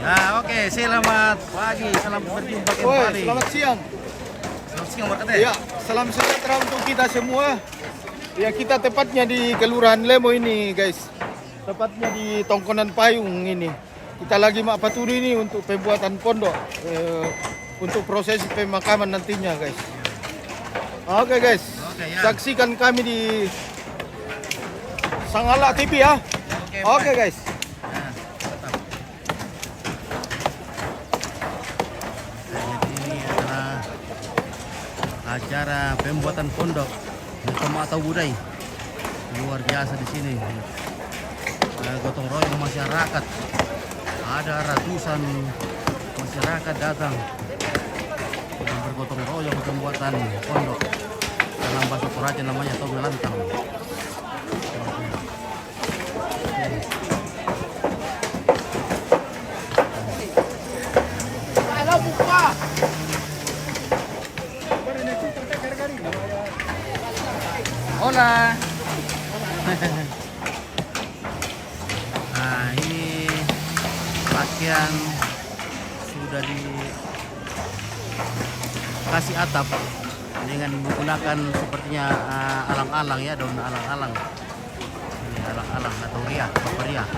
Nah, oke, selamat pagi, salam berjumpa kembali. Selamat siang. Selamat siang, Mbak. Ya, salam sejahtera untuk kita semua. Ya, kita tepatnya di Kelurahan Lemo ini, guys. Tepatnya di Tongkonan Payung ini. Kita lagi makpaturi ini untuk pembuatan pondok, untuk proses pemakaman nantinya, guys. Oke, guys. Oke, ya. Saksikan kami di Sangala TV ya. Oke, guys. Nah, mantap. Jadi ini adalah acara pembuatan pondok Nikomo atau Budai. Luar biasa di sini. Gotong royong masyarakat. Ada ratusan masyarakat datang yang bergotong royong pembuatan pondok. Dalam bahasa Toraja namanya Tobe Lantang. Hola. Nah, ini pakaian sudah dikasih atap dengan menggunakan sepertinya alang-alang ya, daun alang-alang. Ini alang-alang atau ria, paparia.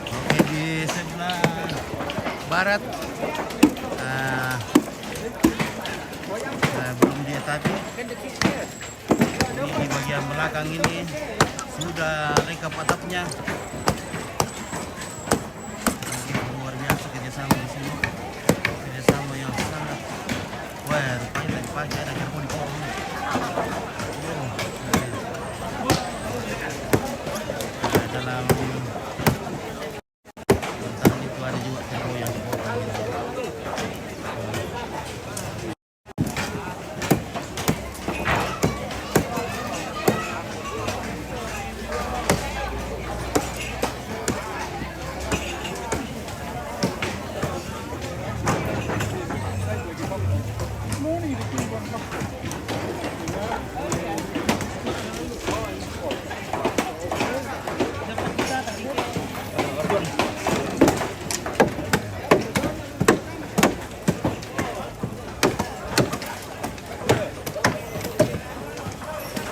Oke, di sebelah barat belum dia tadi. Ini di bagian belakang ini sudah rekap atapnya. Luar biasa kerjasama di sini, kerjasama yang sangat. Wah, rupanya tadi pagi ada gerbong di pohon. Dalam bentaran itu ada juga gerbong yang di pohon.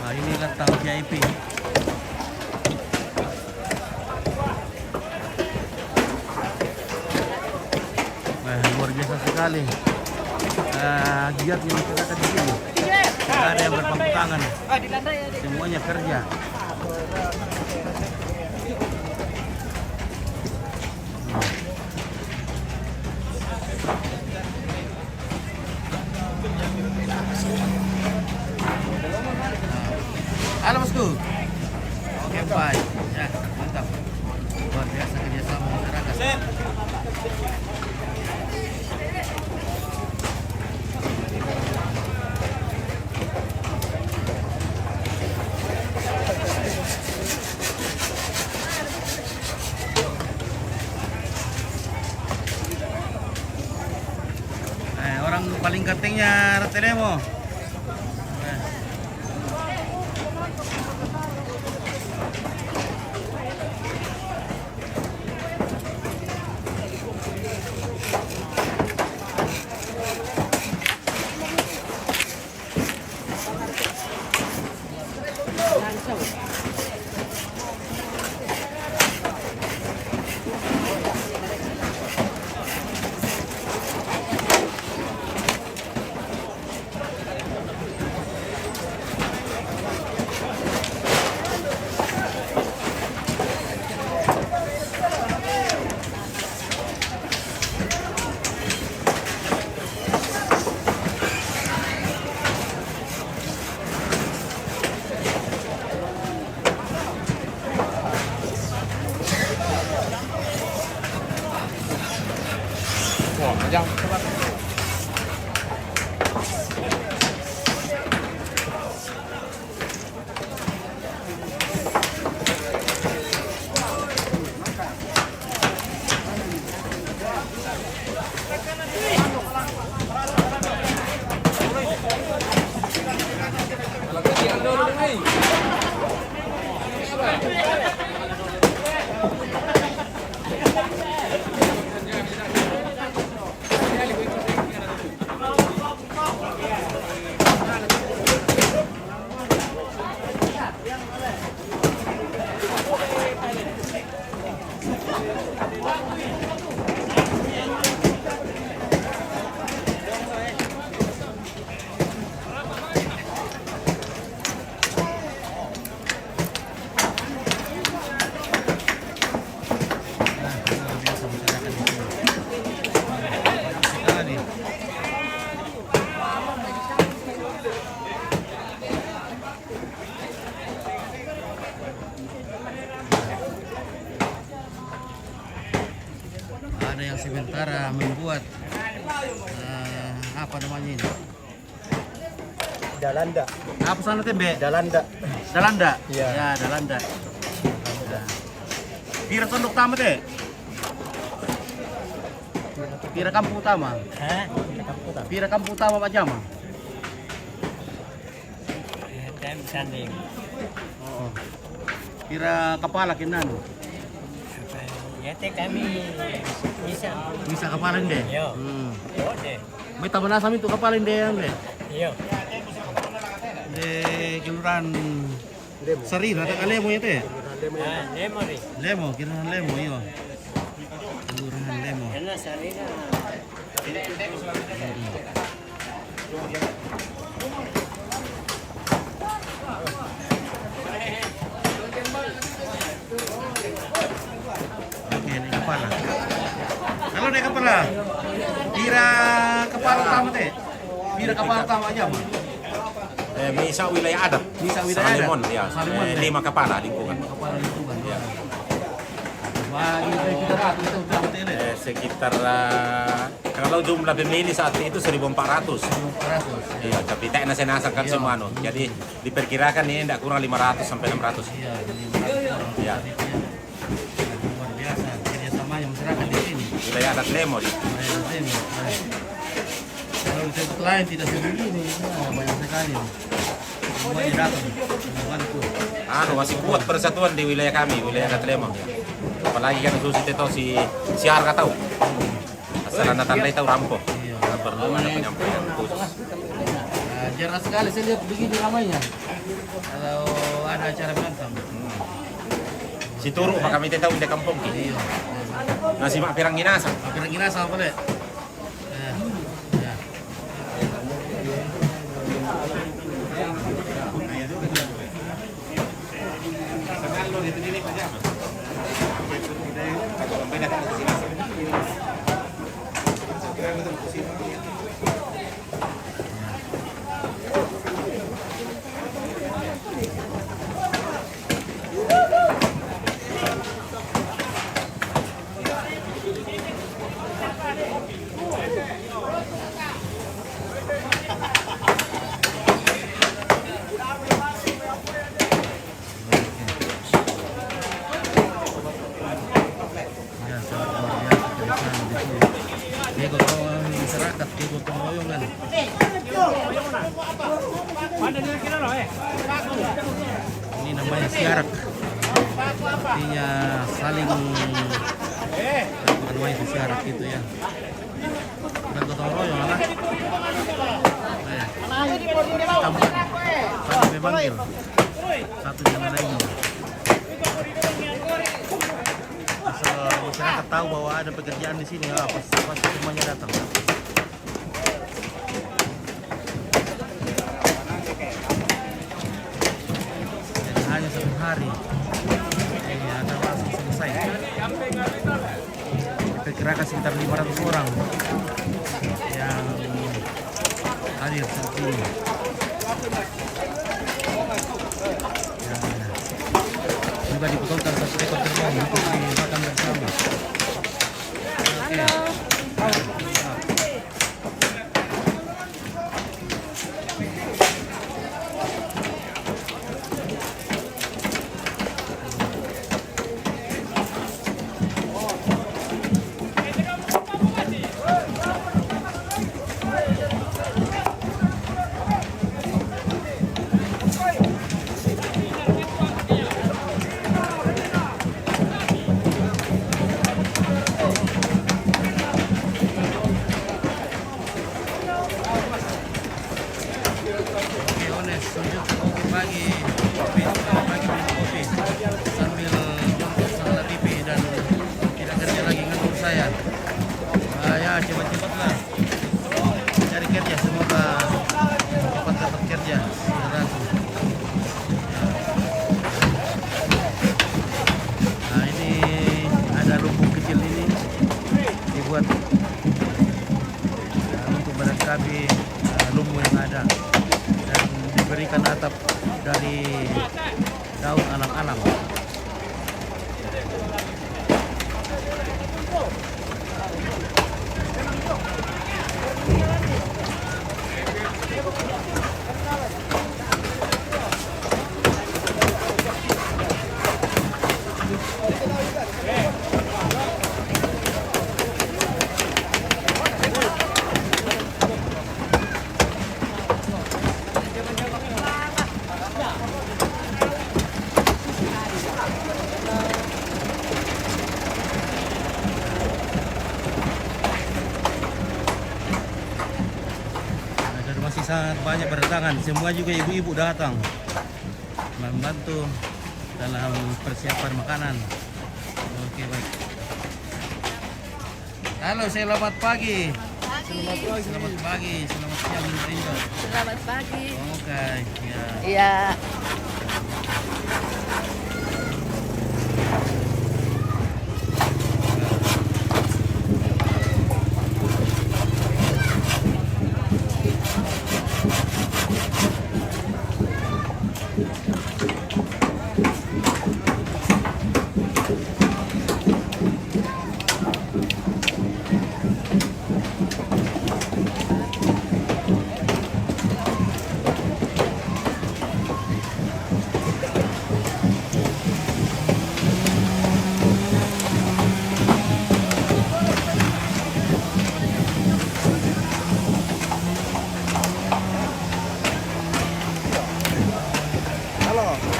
Nah, ini letak VIP. Wah, luar biasa sekali. Giat yang masyarakat di sini. Tidak ada yang berpangku tangan. Semuanya kerja. Halo bosku. Oke, baik. Ya, mantap. Luar biasa kerjasama masyarakat. Orang paling gantengnya Ratelemo. sementara membuat apa namanya ini? Dalanda. Apa sana tembe? Dalanda. Dalanda. Iya. Ya, Dalanda. Ya. Pira tondok utama teh? Pira kampung utama? Hah? Pira kampung utama Pak Jama? Tem sanding. Oh. Pira kepala kinan? Ya teh kami bisa. Bisa kepala deh. Iya. Oh deh. May taman asam itu kepala deh yang deh. Iya. Di kelurahan Sari, rata kali mo itu ya? Lemo ri. Lemo, kelurahan Lemo, iya. Kelurahan Lemo. Karena sarina. Oke, ini kepala. Kalau naik kepala, kira kepala utama teh? Kira kepala utama aja mah? Bisa wilayah adat. Bisa wilayah adat? Salimon, ya. Salimon, ya. 5 kepala lingkungan. Kepala lingkungan. Ya. Wah, ini kita ratus itu berapa tele? Sekitar kalau jumlah pemilih saat itu 1.400. 400. Iya, tapi tak nasa kan Iya. semua no. Jadi diperkirakan ini tidak kurang 500 sampai 600. Iya, ini Iya. luar biasa kerjasamanya masyarakat di sini. Wilayah adat Lemo di. Wilayah Lemo. Kalau di tempat lain tidak sebegini, nah, banyak sekali. Semuanya datang membantu. Masih kuat persatuan di wilayah kami, wilayah adat Lemo. Apalagi kan khusus itu si Harga tahu. Asal anak tandai tahu rampok. Iya. Perlu ada penyampaian khusus. Nah, jarang sekali saya lihat begini ramainya. Kalau ada acara berantem. Si Turu pak kami tahu di kampung ki. Iya. Nasi mak pirang ginasa. Hampir gina sama boleh. Ya. Ya, sangat luar biasa kebiasaan di sini. Dia gotong masyarakat, dia gotong royongan. Ini namanya siarak. Artinya saling namanya siarak itu ya. Dan gotong royong lah. Tambahan. Sampai panggil. Satu jangan lainnya. Asal masyarakat tahu bahwa ada pekerjaan di sini, pasti semuanya datang. Jadi hanya satu hari ini ada langsung selesai. Diperkirakan sekitar 500 orang yang hadir saat ini. Juga dipotongkan satu ekor kerbau untuk dimakan bersama. Oke. Oke, Ones, lanjut kopi pagi, pagi minum kopi sambil jongkok salah TV dan tidak kerja lagi ngantor saya. Ya cepat-cepatlah cari kerja, semoga cepat dapat kerja. Saudaraku. Nah ini ada lumbung kecil ini dibuat untuk melengkapi lumbung yang ada dan diberikan atap dari daun alang-alang. Dan masih sangat banyak berdatangan. Semua juga ibu-ibu datang membantu dalam persiapan makanan. Oke, baik. Halo, selamat pagi. Selamat pagi. Selamat siang, Rinda. Selamat pagi. Oke, ya. Iya.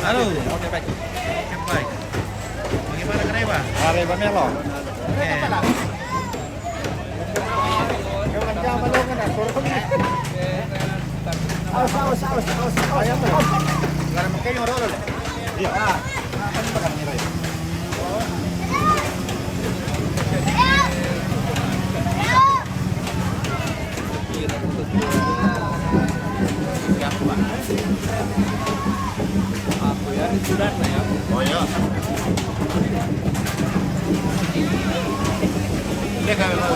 Halo. Oke, baik. Oke, baik. Bagaimana Kareba? Mari, Bang Melo. Oke. Oh iya. Dia kami mau.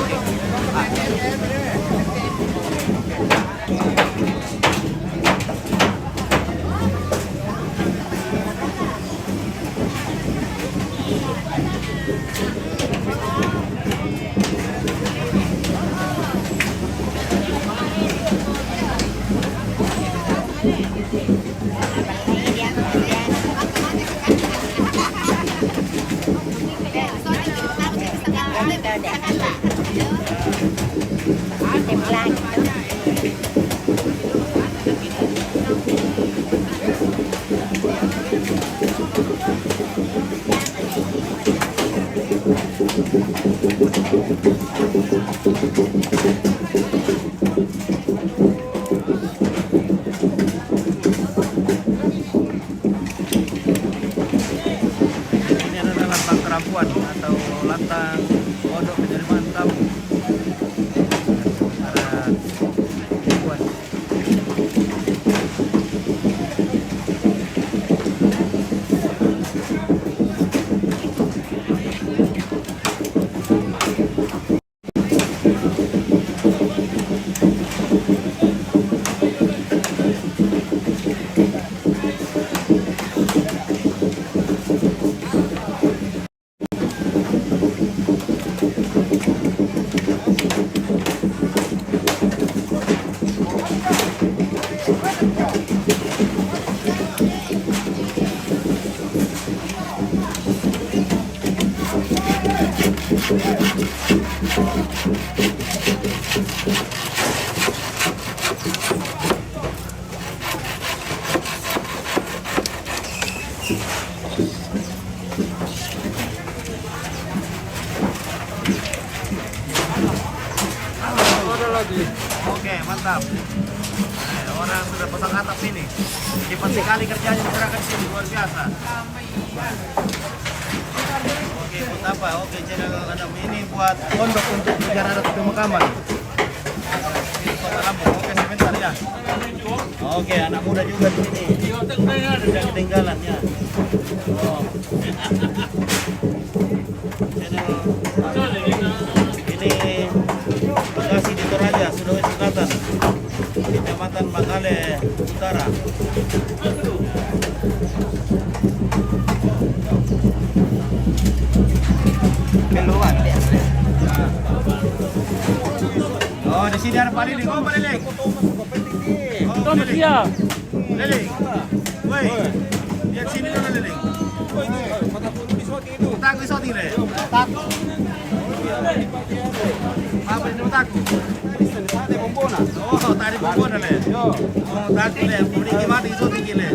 Ini adalah lantang kerampuan atau lantang pondok penerimaan tamu. Para ibuan. Oke, mantap. Orang sudah pasang atap ini. Cepat sekali kerjanya masyarakat sini, luar biasa. Oke, buat apa? Oke, channel Adam ini buat pondok untuk menjaga adat pemakaman. Ini kota Lampung. Oke, sebentar ya. Oke, anak muda juga di sini. Sudah ketinggalan ya. Oh. Ini lokasi di Toraja, Sulawesi Selatan, Kecamatan Makale Utara. Keluar. Liling. Oh, Pak Liling. Thomas dia. Liling. Woi. Lihat sini dulu Liling. Utak di soti le. Apa ini utakku? Oh, tadi bombona le. Oh, tadi le. Ini mati soti kile.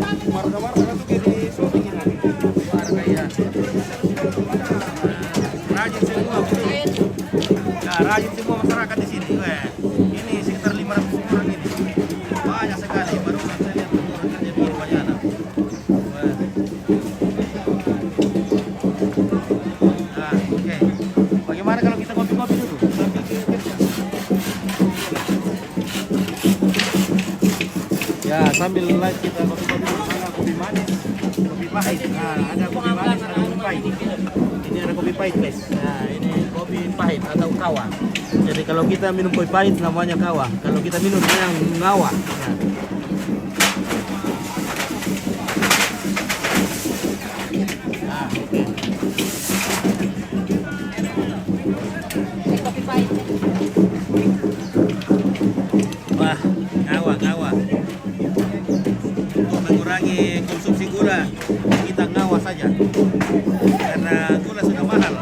Rajin semua. Nah, rajin semua masyarakat di sini. Weh. Ini sekitar 500 orang ini. Banyak sekali. Baru saya lihat orang kerja di Wajana. Nah, oke. Bagaimana kalau kita kopi-kopi dulu? Sambil kerja. Ya, sambil live kita kopi-kopi dulu. Mana kopi manis, kopi pahit. Nah, ada kopi manis, ada kopi pahit. Ini ada kopi pahit, guys. Nah, ini kopi pahit atau kawa. Jadi kalau kita minum kopi pahit namanya kawa. Kalau kita minum yang ngawa. Nah, oke. Wah, ngawa. Untuk mengurangi konsumsi gula, kita ngawa saja. Karena gula sudah mahal.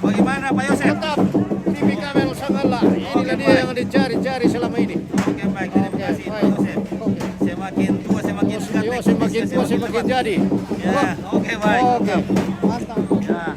Bagaimana Pak Yosef? Mantap. TV kamera sangatlah. Inilah dia yang dicari-cari selama ini. Oke, baik. Terima kasih Pak Yosef. Semakin tua semakin sehat. Yo, semakin tua semakin jadi. Ya, oke baik. Oke. Mantap. Ya.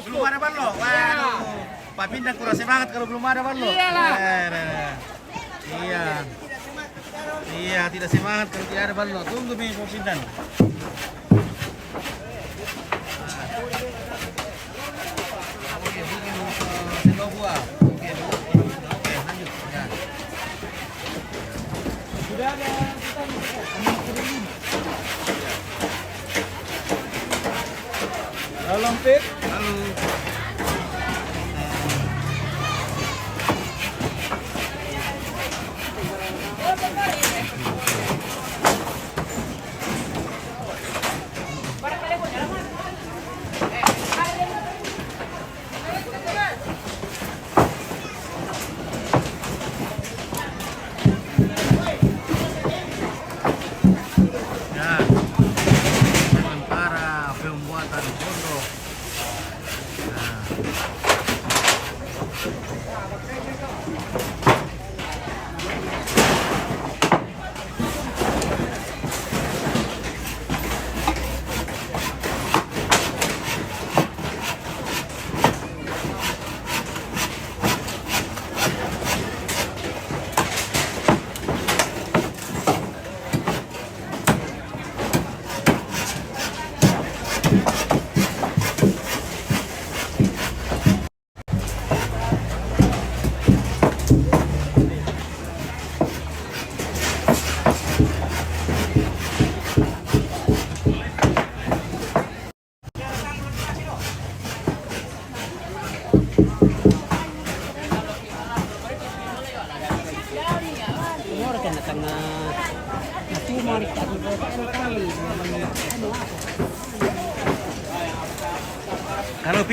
Belum ada Barlo. Waduh. Pak Pindan kurang semangat kalau belum ada Barlo. Iyalah. Iya. Iya, tidak semangat kalau tidak ada Barlo. Tunggu nih Pak Pindan. Oke, bikin sendok buah. Oke, lanjut. Ya. Sudah ada. Halo, Pit. Halo.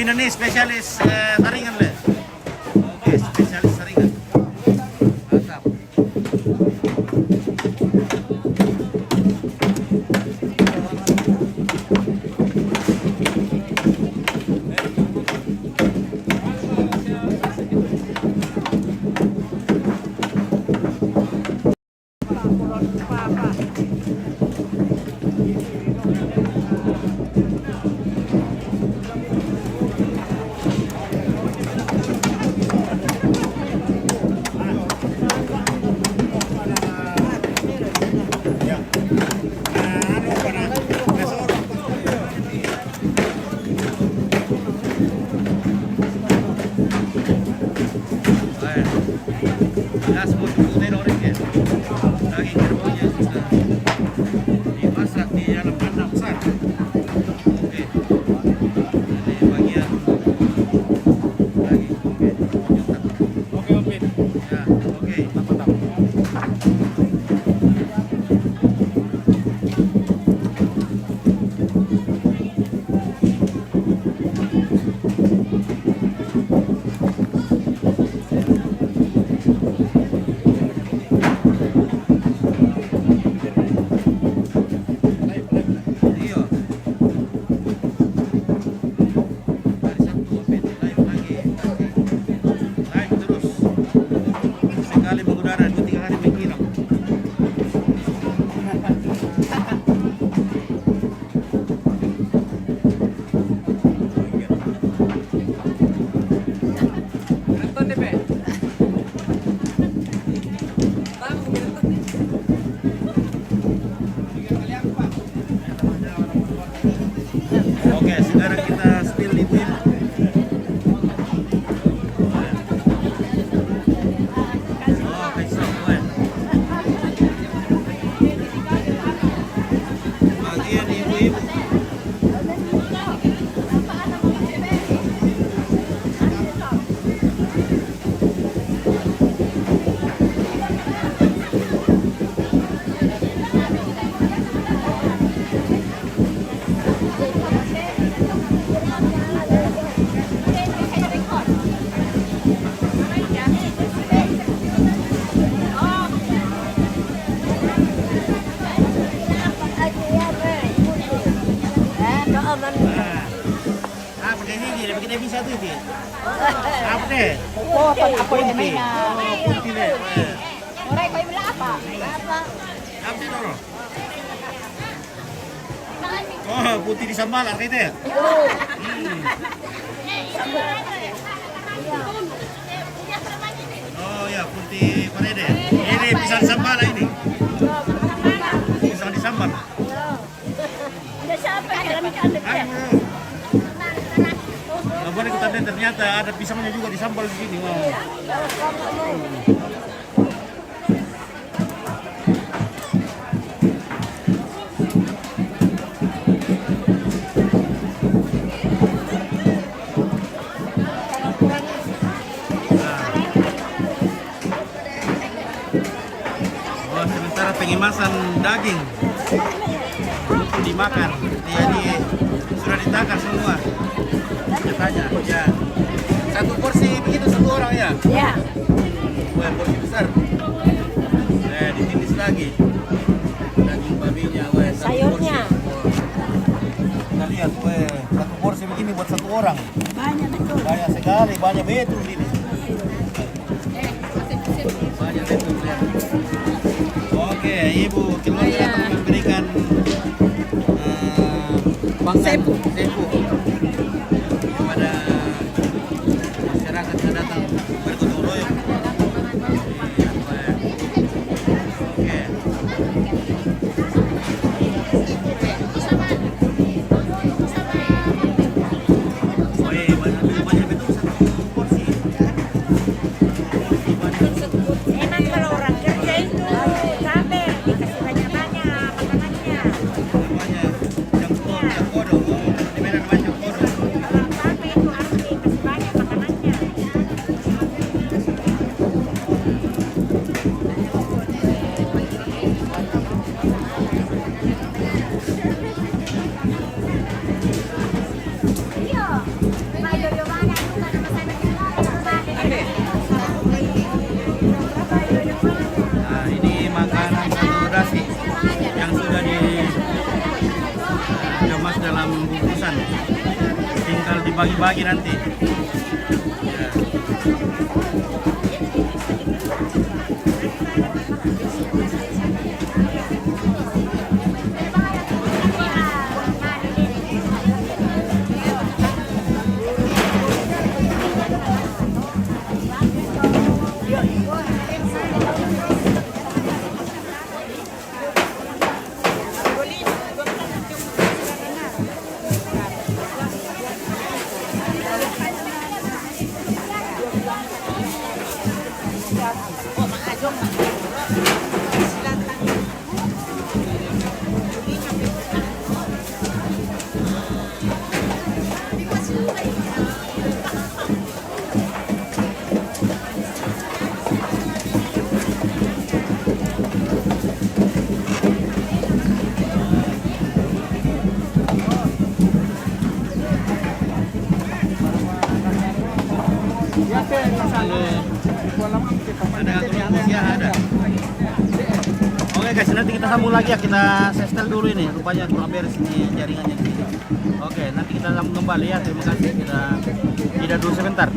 Opina nih spesialis taringan le. Oke, spesialis taringan. Mantap. Ya semua dibutuhin orang ya. Daging kerbaunya sudah dimasak di dalam kandang besar. Oke. Ini bagian daging. Oke. Oke. Ya, oke. Mantap. Iya. Dari Sabtu live lagi. Live terus. Sekali mengudara 2-3 hari menghilang. Oke, sekarang kita spill ibu ini. Oke, semua. Bagian ibu-ibu. Apa deh ini? Dia bikin bisa tuh ini. Apa deh? Apa ini? Putih deh. Orang kau bilang apa? Apa sih Noro? Oh, putih di sambal artinya. Oh ya, putih panede. Ini pisang sambal ini. Pisang di sambal. Nggak boleh kita lihat, ternyata ada pisangnya juga di sambal di sini. Wow. Oh, sementara pengemasan daging untuk dimakan, jadi sudah ditakar semua. Katanya, ya. Satu porsi begitu satu orang ya? Ya. Wah, porsi besar. Ditindis lagi. Daging babinya, wah, satu Sayurnya. porsi. Kita lihat, wah, satu porsi begini buat satu orang. Banyak betul. Banyak sekali, banyak betul ini. Banyak betul ya. Oke, Ibu keluarga akan memberikan Sepu. kepada masyarakat yang datang bergotong royong. Oke. Wih, banyak betul satu porsi. Emang kalau orang kerja itu capek, dikasih banyak-banyak makanannya. Namanya jangkodo. Di Medan namanya jangkodo. Kalau capek itu harus dikasih banyak makanannya. bagi-bagi nanti. Ya. Ada aturan ya ada. Oke guys, nanti kita sambung lagi ya, kita setel dulu ini. Rupanya kurang beres ini jaringannya di sini. Oke, nanti kita sambung kembali ya. Terima kasih. Kita tidak dulu sebentar.